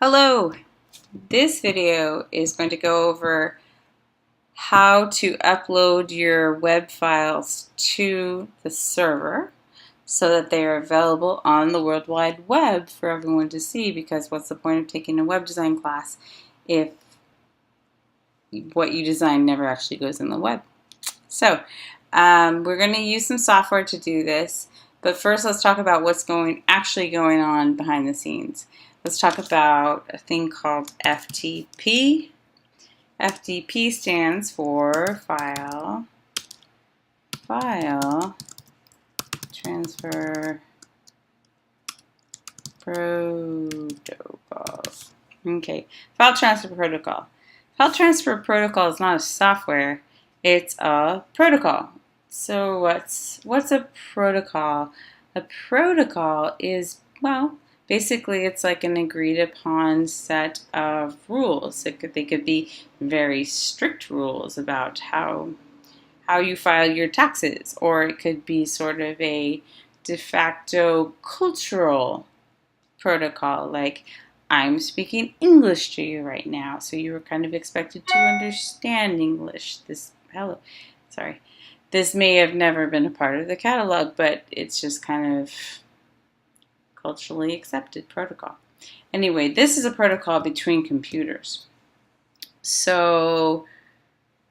Hello! This video is going to go over how to upload your web files to the server so that they are available on the World Wide Web for everyone to see, because what's the point of taking a web design class if what you design never actually goes in the web? So we're going to use some software to do this, but first let's talk about what's actually going on behind the scenes. Let's talk about a thing called FTP. FTP stands for File Transfer Protocol. Okay, File Transfer Protocol. File Transfer Protocol is not a software, it's a protocol. So what's a protocol? A protocol is, well, basically it's like an agreed upon set of rules. They could be very strict rules about how you file your taxes, or it could be sort of a de facto cultural protocol, like I'm speaking English to you right now, so you were kind of expected to understand English. This may have never been a part of the catalog, but it's just kind of culturally accepted protocol. Anyway, this is a protocol between computers. So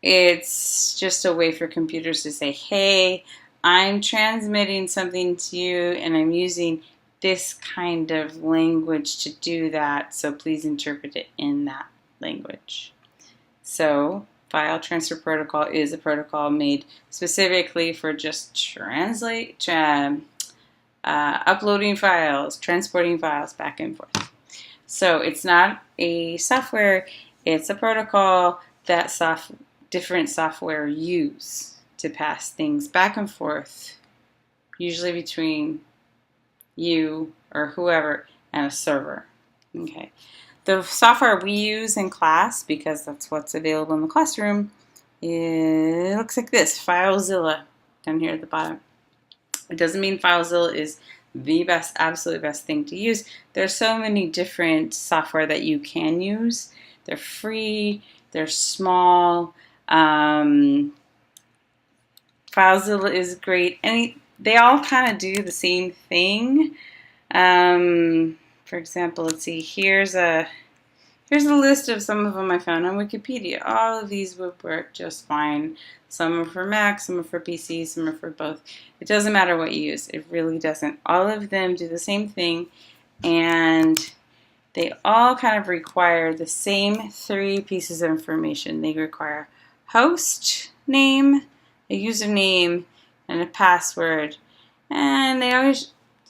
it's just a way for computers to say, hey, I'm transmitting something to you and I'm using this kind of language to do that, so please interpret it in that language. So File Transfer Protocol is a protocol made specifically for just uploading files, transporting files back and forth. So it's not a software, it's a protocol that different software use to pass things back and forth, usually between you or whoever and a server. Okay. The software we use in class, because that's what's available in the classroom, it looks like this, FileZilla, down here at the bottom. It doesn't mean FileZilla is the best, absolute best thing to use. There's so many different software that you can use. They're free, they're small. FileZilla is great, and they all kind of do the same thing. For example, let's see, here's a list of some of them I found on Wikipedia. All of these would work just fine. Some are for Mac, some are for PC, some are for both. It doesn't matter what you use. It really doesn't. All of them do the same thing, and they all kind of require the same three pieces of information. They require host name, a username, and a password. And they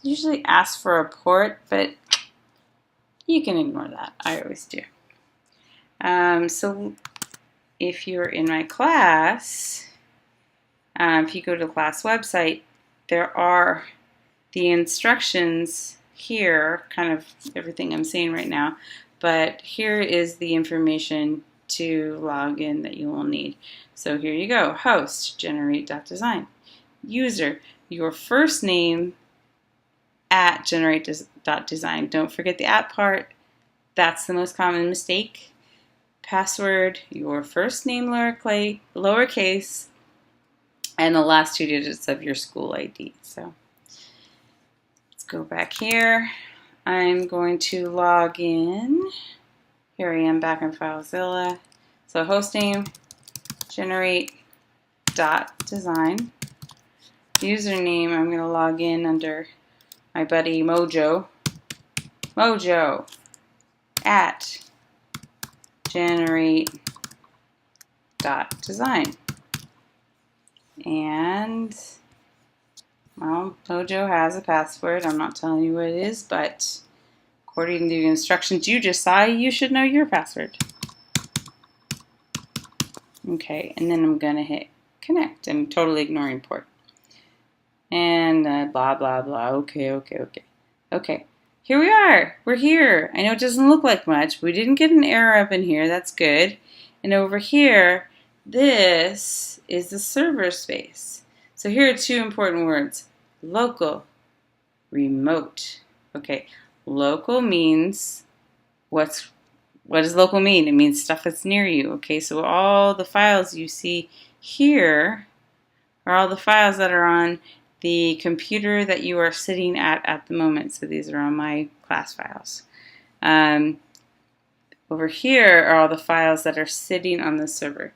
usually ask for a port, but you can ignore that. I always do. So if you're in my class, if you go to the class website, there are the instructions here, kind of everything I'm saying right now, but here is the information to log in that you will need. So here you go. Host, generate.design. User, your first name at generate.design. Don't forget the at part. That's the most common mistake. Password, your first name lowercase, and the last two digits of your school ID. So let's go back here. I'm going to log in. Here I am back in FileZilla. So hostname, generate.design. Username, I'm going to log in under my buddy Mojo at generate.design. And, well, Mojo has a password. I'm not telling you what it is, but according to the instructions you just saw, you should know your password. Okay, and then I'm going to hit connect. I'm totally ignoring port. And blah, blah, blah. Okay. Here we are. We're here. I know it doesn't look like much. We didn't get an error up in here. That's good. And over here, this is the server space. So here are two important words. Local, remote. Okay, local means what does local mean? It means stuff that's near you. Okay, so all the files you see here are all the files that are on the computer that you are sitting at the moment. So these are on my class files. Over here are all the files that are sitting on the server.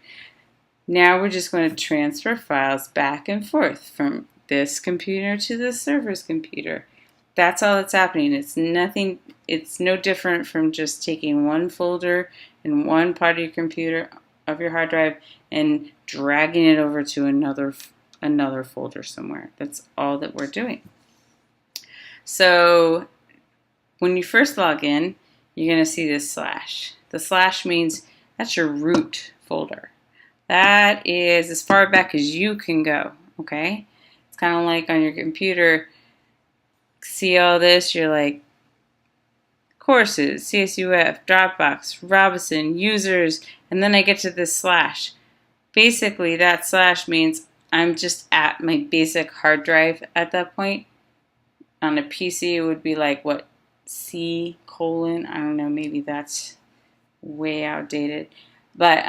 Now we're just going to transfer files back and forth from this computer to the server's computer. That's all that's happening. It's nothing. It's no different from just taking one folder in one part of your computer, of your hard drive, and dragging it over to another folder somewhere. That's all that we're doing. So when you first log in, you're going to see this slash. The slash means that's your root folder. That is as far back as you can go, okay? It's kind of like on your computer, see all this, you're like, courses, CSUF, Dropbox, Robinson, users, and then I get to this slash. Basically, that slash means I'm just at my basic hard drive at that point. On a PC, it would be like, what, C:, I don't know, maybe that's way outdated. But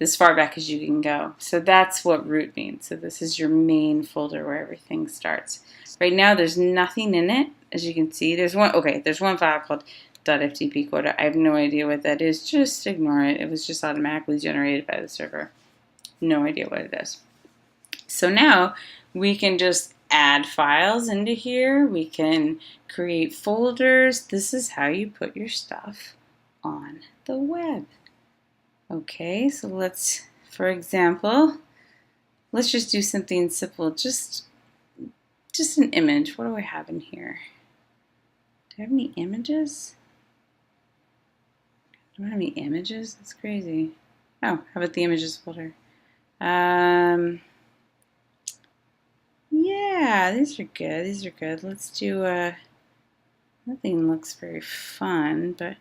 as far back as you can go. So that's what root means. So this is your main folder where everything starts. Right now there's nothing in it, as you can see. There's one file called .ftp quota. I have no idea what that is. Just ignore it. It was just automatically generated by the server. No idea what it is. So now we can just add files into here. We can create folders. This is how you put your stuff on the web. Okay, so let's, for example, let's just do something simple. Just an image. What do I have in here? Do I have any images? Do I have any images? That's crazy. Oh, how about the images folder? Yeah, these are good. These are good. Let's do nothing looks very fun, but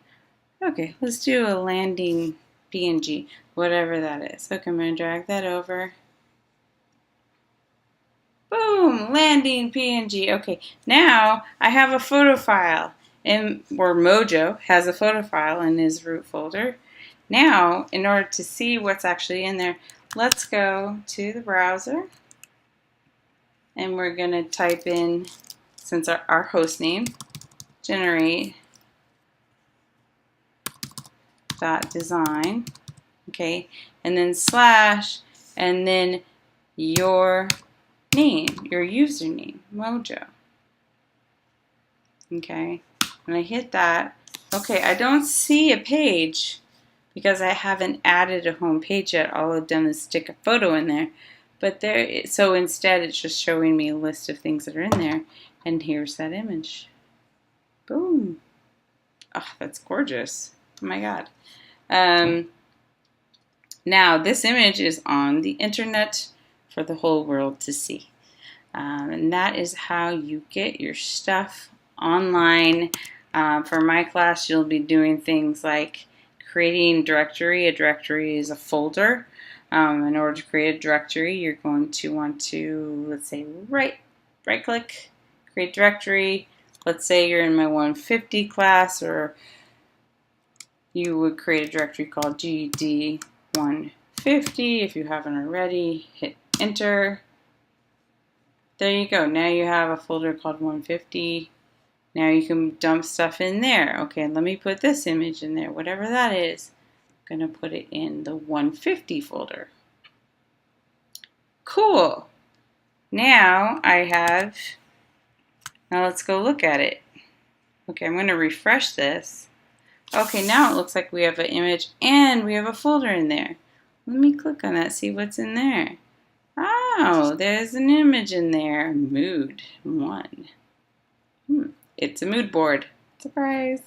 okay, let's do a landing PNG, whatever that is. Okay, I'm going to drag that over. Boom, landing PNG. Okay, now I have a photo file, or Mojo has a photo file in his root folder. Now, in order to see what's actually in there, let's go to the browser, and we're going to type in, since our host name, generate .design, okay, and then slash, and then your name, your username, Mojo. Okay, when I hit that, okay, I don't see a page because I haven't added a home page yet. All I've done is stick a photo in there. But there, so instead it's just showing me a list of things that are in there, and here's that image. Boom. Oh, that's gorgeous. Oh my God. Now this image is on the internet for the whole world to see. And that is how you get your stuff online. For my class, you'll be doing things like creating a directory. A directory is a folder. In order to create a directory, you're going to want to, let's say, right-click, create directory. Let's say you're in my 150 class, or you would create a directory called GD150. If you haven't already, hit enter. There you go. Now you have a folder called 150. Now you can dump stuff in there. Okay, let me put this image in there, whatever that is. I'm going to put it in the 150 folder. Cool. Now let's go look at it. Okay, I'm going to refresh this. Okay, now it looks like we have an image and we have a folder in there. Let me click on that, see what's in there. Oh, there's an image in there. Mood 1. It's a mood board. Surprise.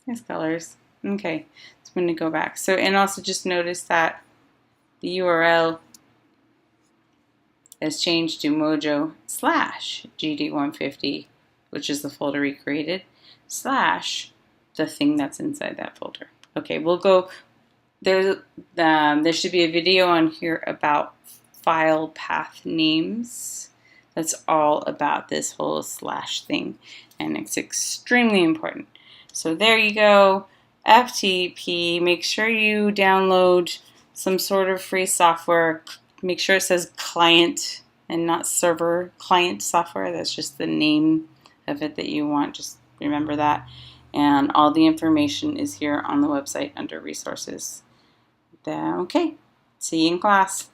Nice colors. Okay, so I'm going to go back. So, and also just notice that the URL has changed to Mojo / GD150, which is the folder we created, / the thing that's inside that folder. Okay, we'll go. There should be a video on here about file path names. That's all about this whole / thing, and it's extremely important. So there you go, FTP. Make sure you download some sort of free software. Make sure it says client and not server. Client software, that's just the name of it that you want. Just remember that. And all the information is here on the website under resources. Okay, see you in class.